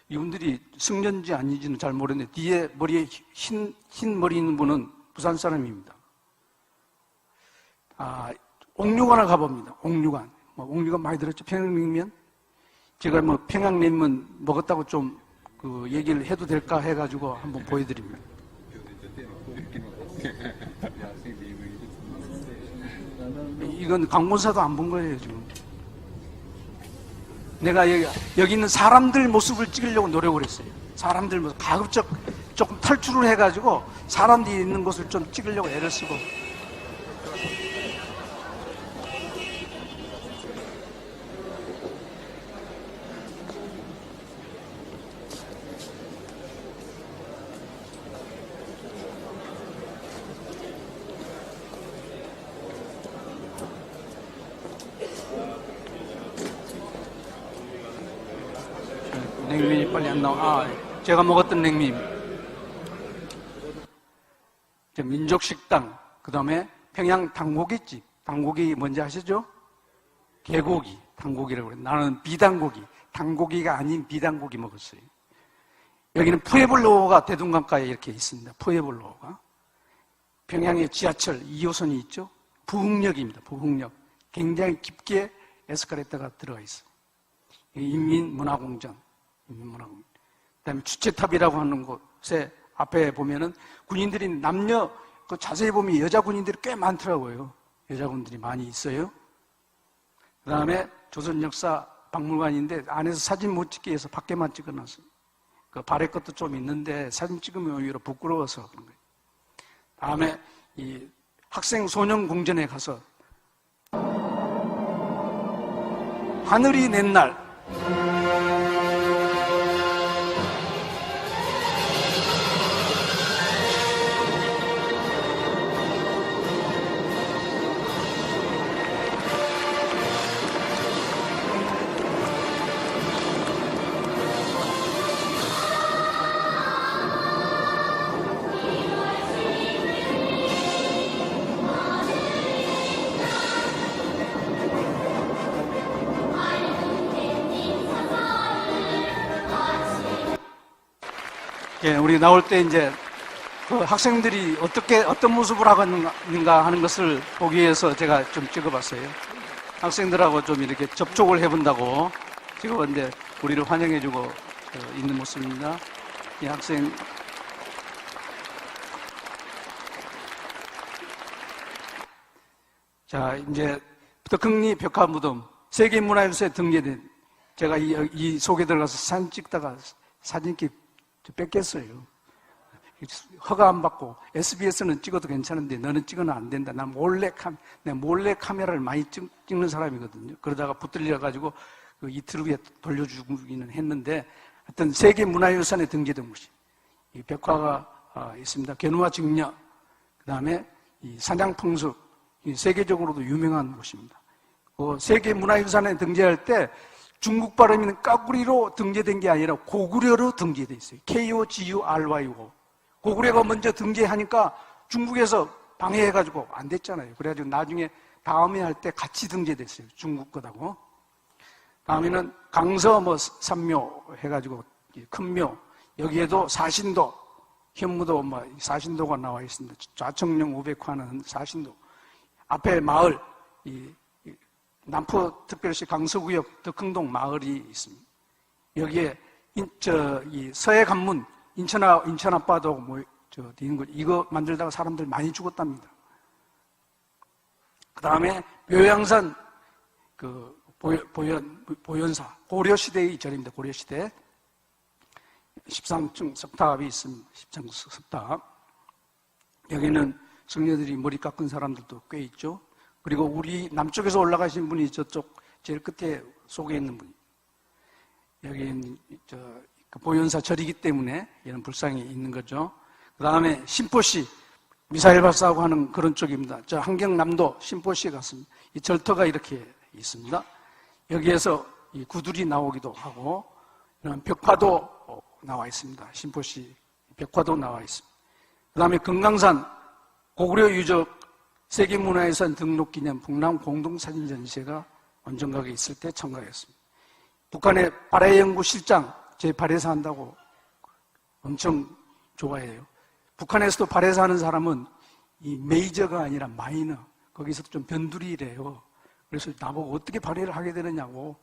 [SPEAKER 3] 이분들이 승려인지 아닌지는 잘 모르는데 뒤에 머리에 흰 머리 있는 분은 부산 사람입니다. 옥류관을 가봅니다. 옥류관. 옥류관 많이 들었죠? 평양냉면? 제가 평양냉면 먹었다고 좀 얘기를 해도 될까 해가지고 한번 보여드립니다. 이건 강본사도 안 본 거예요, 지금. 내가 여기 있는 사람들 모습을 찍으려고 노력을 했어요. 사람들 모습. 가급적 조금 탈출을 해가지고 사람들이 있는 곳을 좀 찍으려고 애를 쓰고. 빨리 안 나와. 제가 먹었던 냉면. 민족식당, 그 다음에 평양 당고기집. 당고기 뭔지 아시죠? 개고기, 당고기라고 그래요. 나는 비단고기, 당고기가 아닌 비단고기 먹었어요. 여기는 푸에블로가 대동강가에 이렇게 있습니다. 푸에블로가. 평양에 지하철 2호선이 있죠? 부흥역입니다. 부흥역. 굉장히 깊게 에스컬레이터가 들어가 있어요. 인민문화공전. 인민문화공전. 그 다음에 주체탑이라고 하는 곳에 앞에 보면은 군인들이 남녀, 그 자세히 보면 여자 군인들이 꽤 많더라고요. 여자 군인들이 많이 있어요. 그 다음에 조선역사박물관인데 안에서 사진 못 찍게 해서 밖에만 찍어놨어요. 그 발에 것도 좀 있는데 사진 찍으면 오히려 부끄러워서 그런 거예요. 다음에 이 학생 소년 궁전에 가서 하늘이 낸 날, 우리 나올 때 이제 그 학생들이 어떤 모습을 하고 있는가 하는 것을 보기 위해서 제가 좀 찍어봤어요. 학생들하고 좀 이렇게 접촉을 해본다고 찍어봤는데 우리를 환영해주고 있는 모습입니다. 이 학생. 자, 이제 덕흥리 벽화무덤 세계문화유산에 등재된, 제가 이 속에 들어가서 사진 찍다가 사진기 뺏겼어요. 허가 안 받고 SBS는 찍어도 괜찮은데 너는 찍으면 안 된다. 난 몰래 카메라를 많이 찍는 사람이거든요. 그러다가 붙들려가지고 그 이틀 후에 돌려주기는 했는데 하여튼 세계문화유산에 등재된 곳이 이 벽화가 있습니다. 견우와 직녀, 그 다음에 이 사냥풍습, 세계적으로도 유명한 곳입니다. 세계문화유산에 등재할 때 중국 발음인 까구리로 등재된 게 아니라 고구려로 등재되어 있어요. KOGURYO. 고구려가 먼저 등재하니까 중국에서 방해해가지고 안 됐잖아요. 그래가지고 나중에 다음에 할 때 같이 등재됐어요. 중국 거다고. 다음에는 강서 삼묘 해가지고 큰 묘. 여기에도 사신도, 현무도 사신도가 나와 있습니다. 좌청령 우백화는 사신도. 앞에 마을, 남포특별시 강서구역 덕흥동 마을이 있습니다. 여기에 이 서해관문 인천 아빠도 이거 만들다가 사람들 많이 죽었답니다. 그 다음에 묘양산 보현사 고려시대의 절입니다. 고려시대 13층 석탑이 있습니다. 13층 석탑. 여기는 성녀들이 머리 깎은 사람들도 꽤 있죠. 그리고 우리 남쪽에서 올라가신 분이 저쪽 제일 끝에 속에 있는 분이. 여기는 보현사 절이기 때문에 이런 불상이 있는 거죠. 그 다음에 신포시, 미사일 발사하고 하는 그런 쪽입니다. 저 한경남도 신포시에 갔습니다. 이 절터가 이렇게 있습니다. 여기에서 이 구들이 나오기도 하고, 이런 벽화도 나와 있습니다. 신포시 벽화도 나와 있습니다. 그 다음에 금강산 고구려 유적 세계문화유산 등록기념 북남 공동사진전시회가 원정각에 있을 때 참가했습니다. 북한의 발해연구실장 제 발해사 한다고 엄청 좋아해요. 북한에서도 발해사 하는 사람은 이 메이저가 아니라 마이너, 거기서도 좀 변두리래요. 그래서 나보고 어떻게 발해를 하게 되느냐고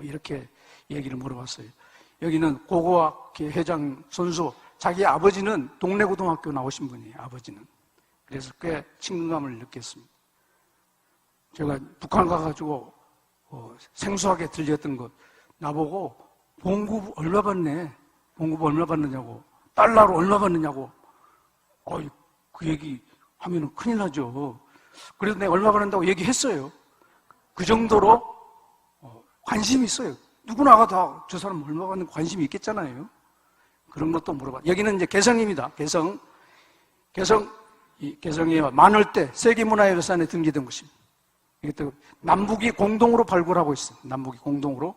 [SPEAKER 3] 이렇게 얘기를 물어봤어요. 여기는 고고학회 회장 선수, 자기 아버지는 동네 고등학교 나오신 분이에요. 아버지는. 그래서 꽤 친근감을 느꼈습니다. 제가 북한 가가지고 생소하게 들렸던 것, 나보고 봉급 얼마 받네? 봉급 얼마 받느냐고, 달러로 얼마 받느냐고. 그 얘기 하면은 큰일 나죠. 그래서 내가 얼마 받는다고 얘기했어요. 그 정도로 관심이 있어요. 누구나가 다 저 사람 얼마 받는 관심이 있겠잖아요. 그런 것도 물어봐. 여기는 이제 개성입니다. 개성에 만월대 세계문화유산에 등재된 곳입니다. 이것도 남북이 공동으로 발굴하고 있어요. 남북이 공동으로.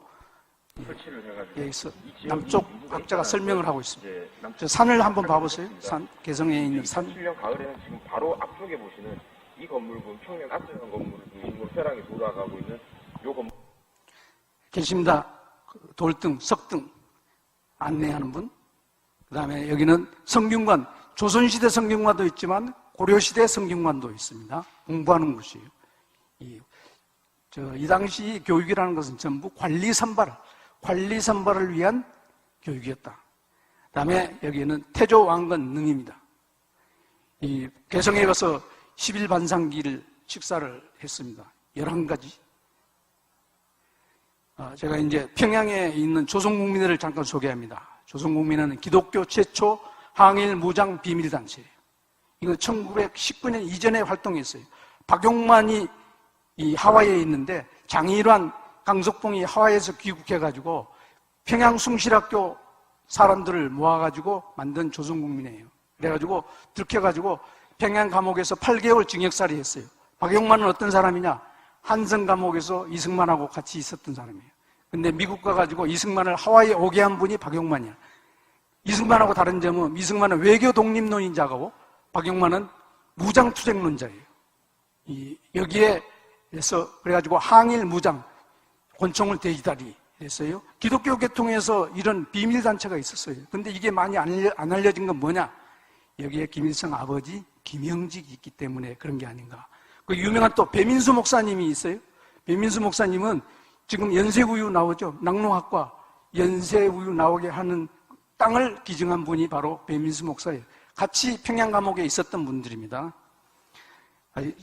[SPEAKER 3] 여기서 남쪽 학자가 설명을 하고 있습니다. 저 산을 한번 봐보세요. 산, 개성에 있는 산.
[SPEAKER 9] 2017년 가을에는 지금 바로 앞쪽에 보시는 이 건물군 평양 앞쪽에 건물을 중심으로 벼랑이 돌아가고 있는 요 건물.
[SPEAKER 3] 계십니다. 돌등, 석등 안내하는 분. 그 다음에 여기는 성균관, 조선시대 성균관도 있지만 고려시대 성균관도 있습니다. 공부하는 곳이에요. 이 당시 교육이라는 것은 전부 관리 선발을 위한 교육이었다. 그 다음에 여기는 태조 왕건 능입니다. 이 개성에 가서 10일 식사를 했습니다. 11가지. 제가 이제 평양에 있는 조선국민회를 잠깐 소개합니다. 조선국민회는 기독교 최초 항일 무장 비밀단체예요. 이거 1919년 이전에 활동했어요. 박용만이 이 하와이에 있는데 장일환, 강석봉이 하와이에서 귀국해가지고 평양 숭실학교 사람들을 모아가지고 만든 조선국민회예요. 그래가지고 들켜가지고 평양 감옥에서 8개월 징역살이 했어요. 박용만은 어떤 사람이냐? 한성 감옥에서 이승만하고 같이 있었던 사람이에요. 근데 미국 가가지고 이승만을 하와이에 오게 한 분이 박용만이야. 이승만하고 다른 점은 이승만은 외교 독립론자고 박용만은 무장투쟁론자예요. 여기에서 그래가지고 항일 무장 권총을 대기다리 했어요. 기독교 계통에서 이런 비밀단체가 있었어요. 근데 이게 많이 안 알려진 건 뭐냐? 여기에 김일성 아버지 김영직이 있기 때문에 그런 게 아닌가. 그 유명한 또 배민수 목사님이 있어요. 배민수 목사님은 지금 연세우유 나오죠. 낙농학과 연세우유 나오게 하는 땅을 기증한 분이 바로 배민수 목사예요. 같이 평양 감옥에 있었던 분들입니다.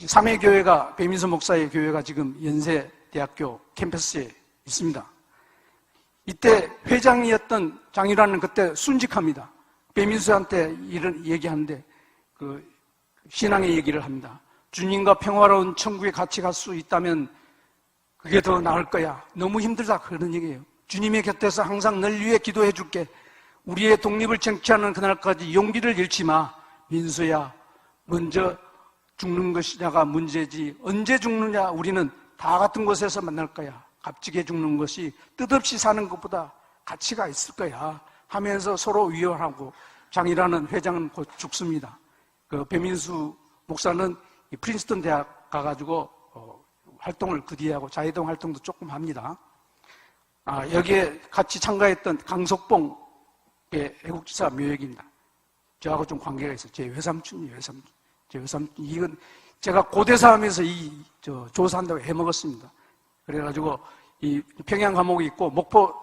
[SPEAKER 3] 삼회교회가, 배민수 목사의 교회가 지금 연세대학교 캠퍼스에 있습니다. 이때 회장이었던 장일환은 그때 순직합니다. 배민수한테 이런 얘기하는데 그 신앙의 얘기를 합니다. 주님과 평화로운 천국에 같이 갈 수 있다면 그게 더 나을 거야. 너무 힘들다. 그런 얘기예요. 주님의 곁에서 항상 널 위해 기도해 줄게. 우리의 독립을 쟁취하는 그날까지 용기를 잃지 마. 민수야, 먼저 죽는 것이냐가 문제지. 언제 죽느냐 우리는 다 같은 곳에서 만날 거야. 값지게 죽는 것이 뜻없이 사는 것보다 가치가 있을 거야 하면서 서로 위로하고, 장이라는 회장은 곧 죽습니다. 그 배민수 목사는 프린스턴 대학 가가지고 활동을 그 뒤에 하고 자유동 활동도 조금 합니다. 여기에 같이 참가했던 강석봉의 애국지사 묘역입니다. 저하고 좀 관계가 있어요. 제 외삼촌이에요. 제 외삼촌. 이건 제가 고대사 하면서 조사한다고 해먹었습니다. 그래가지고 이 평양 감옥에 있고 목포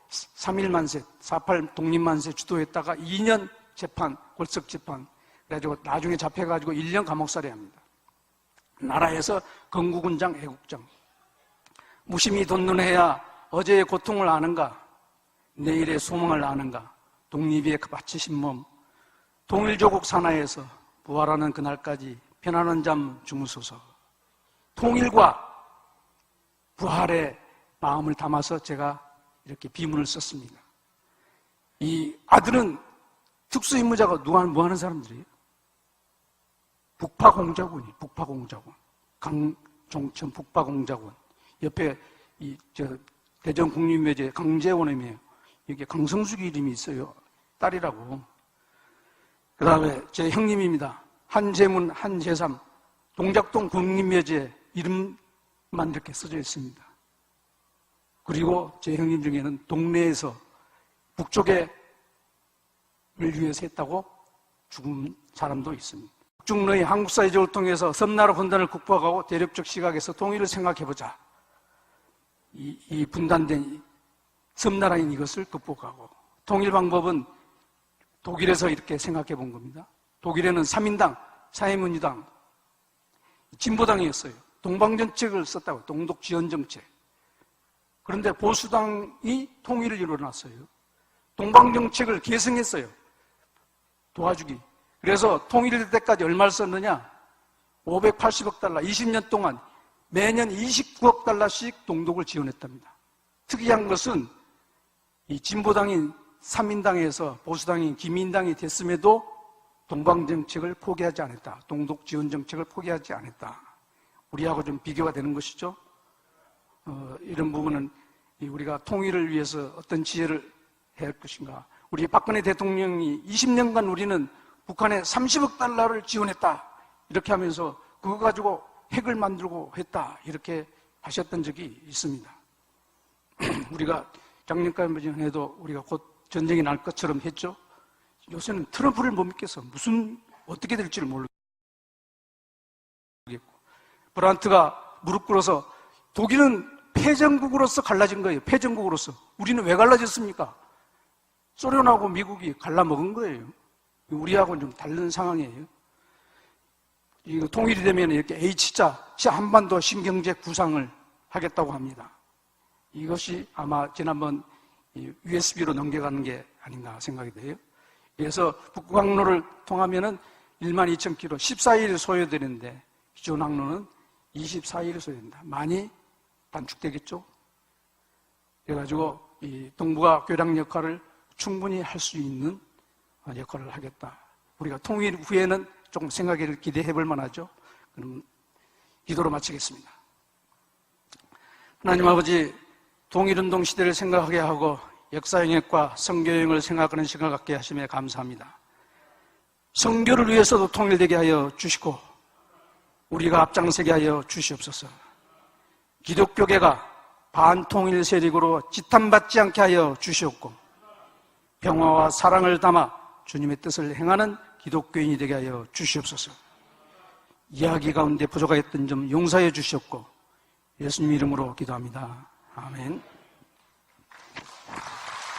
[SPEAKER 3] 3.1 만세, 4.8 독립만세 주도했다가 2년 재판, 골석 재판. 그래가지고 나중에 잡혀가지고 1년 감옥살이 합니다. 나라에서 건국훈장, 애국장. 무심히 돋눈해야 어제의 고통을 아는가? 내일의 소망을 아는가? 독립에 바치신 몸. 통일조국 산하에서 부활하는 그날까지 편안한 잠 주무소서. 통일과 부활의 마음을 담아서 제가 이렇게 비문을 썼습니다. 이 아들은 특수임무자가 뭐 하는 사람들이에요? 북파공작원이에요. 북파공작원. 강종천 북파공작원. 옆에 대전 국립묘지에 강재원이에요. 여기 강성숙이 이름이 있어요. 딸이라고. 그 다음에 제 형님입니다. 한재문, 한재삼. 동작동 국립묘지에 이름만 이렇게 써져 있습니다. 그리고 제 형님 중에는 동네에서 북쪽에 를 위해서 했다고 죽은 사람도 있습니다. 북중러의 한국사회적을 통해서 섬나라 분단을 극복하고 대륙적 시각에서 통일을 생각해보자. 이 분단된 섬나라인 이것을 극복하고, 통일 방법은 독일에서 이렇게 생각해 본 겁니다. 독일에는 3인당, 사회민주당, 진보당이었어요. 동방정책을 썼다고, 동독지원정책. 그런데 보수당이 통일을 이뤄놨어요. 동방정책을 계승했어요. 도와주기. 그래서 통일될 때까지 얼마를 썼느냐? 580억 달러, 20년 동안 매년 29억 달러씩 동독을 지원했답니다. 특이한 것은 이 진보당인 3인당에서 보수당인 기민당이 됐음에도 동방정책을 포기하지 않았다. 동독 지원 정책을 포기하지 않았다. 우리하고 좀 비교가 되는 것이죠. 이런 부분은 우리가 통일을 위해서 어떤 지혜를 해야 할 것인가. 우리 박근혜 대통령이 20년간 우리는 북한에 30억 달러를 지원했다. 이렇게 하면서 그거 가지고 핵을 만들고 했다. 이렇게 하셨던 적이 있습니다. 우리가 작년까지만 해도 우리가 곧 전쟁이 날 것처럼 했죠. 요새는 트럼프를 못 믿겠어. 어떻게 될지를 모르겠고. 브란트가 무릎 꿇어서 독일은 패전국으로서 갈라진 거예요. 패전국으로서. 우리는 왜 갈라졌습니까? 소련하고 미국이 갈라먹은 거예요. 우리하고는 좀 다른 상황이에요. 이거 통일이 되면 이렇게 H자, 한반도 신경제 구상을 하겠다고 합니다. 이것이 아마 지난번 USB로 넘겨가는 게 아닌가 생각이 돼요. 그래서 북광로를 통하면은 12,000km, 14일 소요되는데 기존 항로는 24일 소요된다. 많이 단축되겠죠? 그래가지고 이 동북아 교량 역할을 충분히 할 수 있는 역할을 하겠다. 우리가 통일 후에는 조금 생각을 기대해 볼 만하죠. 그럼 기도로 마치겠습니다. 하나님 아버지, 통일운동 시대를 생각하게 하고 역사영역과 선교영역을 생각하는 시간을 갖게 하심에 감사합니다. 선교를 위해서도 통일되게 하여 주시고 우리가 앞장서게 하여 주시옵소서. 기독교계가 반통일 세력으로 지탄받지 않게 하여 주시옵고 평화와 사랑을 담아 주님의 뜻을 행하는 기독교인이 되게 하여 주시옵소서. 이야기 가운데 부족하였던 점 용서해 주시옵고 예수님 이름으로 기도합니다. 아멘.